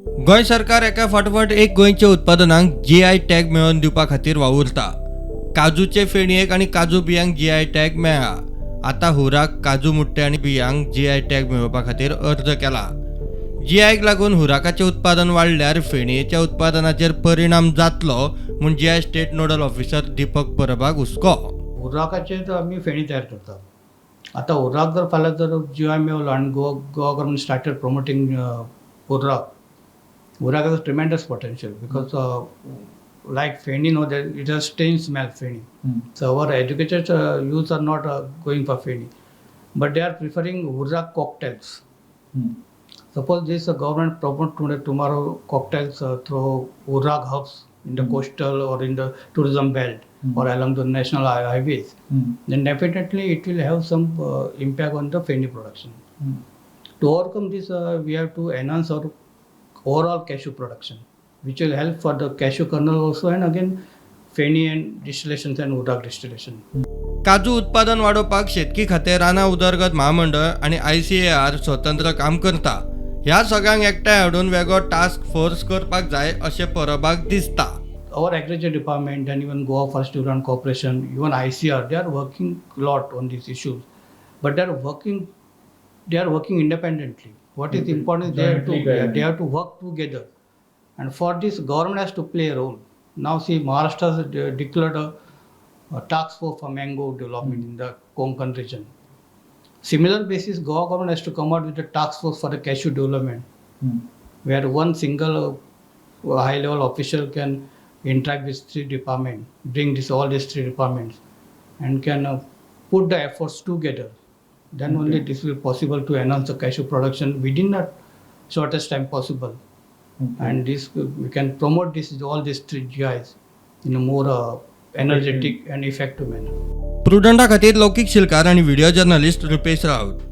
गोंय सरकार एका फाटोफाट एक गोंयच्या उत्पादनांक GI टॅग मेळोवन दिवपा खातीर वावुरता. काजूचे फेणयेक आनी काजू बियांक GI टॅग मेळ्ळा. आतां हुर्राक काजू मुट्टे आनी बियांक GI टॅग मेळोवपा खातीर अर्ज केला. GIक लागून हुर्राकाचें उत्पादन वाडल्यार फेणयेच्या उत्पादनाचेर परिणाम जातलो म्हूण GI स्टेट नोडल ऑफिसर दीपक परबाक हुस्को. उर्राकाचे तर आम्ही फेणी तयार करतात. आता उर्राक जर फाल्यां जर GI मेळलो आणि Goa government started promoting urrak has a tremendous potential because like Feni, it has strange smell, Feni. So our educated youths are not going for Feni, but they are preferring Urrack cocktails. Suppose this government promote tomorrow cocktails through Urrack hubs in the coastal or in the tourism belt or along the national highways, then definitely it will have some impact on the Feni production. To overcome this, we have to enhance our overall cashew production, which will help for the cashew kernel also, and again Feni and distillations and Urrack distillation. काजू उत्पादन वाडोवपाक शेतकी खातें रानां उदरगत महामंडळ आनी ICAR स्वतंत्र काम करता. ह्या सगळ्यांक एकठांय हाडून वेगळो टास्क फोर्स करपाक जाय अशें परबाक दिसता. Our agriculture department and even Goa Forest Development Corporation, even ICR, they are working a lot on these issues, but they are working independently. What is important is they have to work together, and for this government has to play a role. Now see, Maharashtra has declared a task force for mango development in the Konkani region. Similar basis, Goa government has to come out with a task force for the cashew development, where one single high level official can interact with three departments, bring all these three departments, and can put the efforts together. Then only this will possible to enhance the cashew production within the shortest time possible. And this we can promote all these three GIs in a more energetic and effective manner. प्रुडंटा खातीर लौकीक शिलकार आनी video journalist Rupesh Rawat.